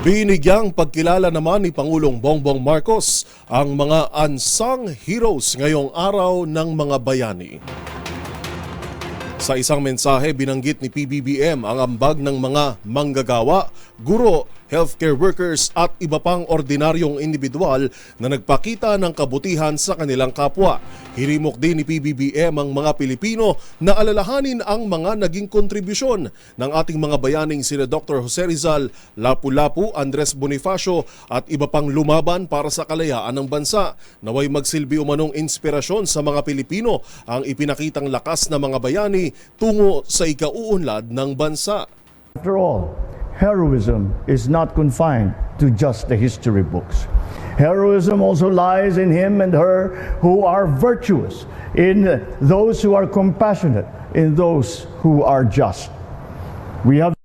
Binigyang pagkilala naman ni Pangulong Bongbong Marcos ang mga unsung heroes ngayong araw ng mga bayani. Sa isang mensahe, binanggit ni PBBM ang ambag ng mga manggagawa, guro, healthcare workers at iba pang ordinaryong individual na nagpakita ng kabutihan sa kanilang kapwa. Hirimok din ni PBBM ang mga Pilipino na alalahanin ang mga naging kontribusyon ng ating mga bayaning sina Dr. Jose Rizal, Lapu-Lapu, Andres Bonifacio at iba pang lumaban para sa kalayaan ng bansa. Naway magsilbi umanong inspirasyon sa mga Pilipino ang ipinakitang lakas ng mga bayani tungo sa ikauunlad ng bansa. After all, heroism is not confined to just the history books. Heroism also lies in him and her who are virtuous, in those who are compassionate, in those who are just. We have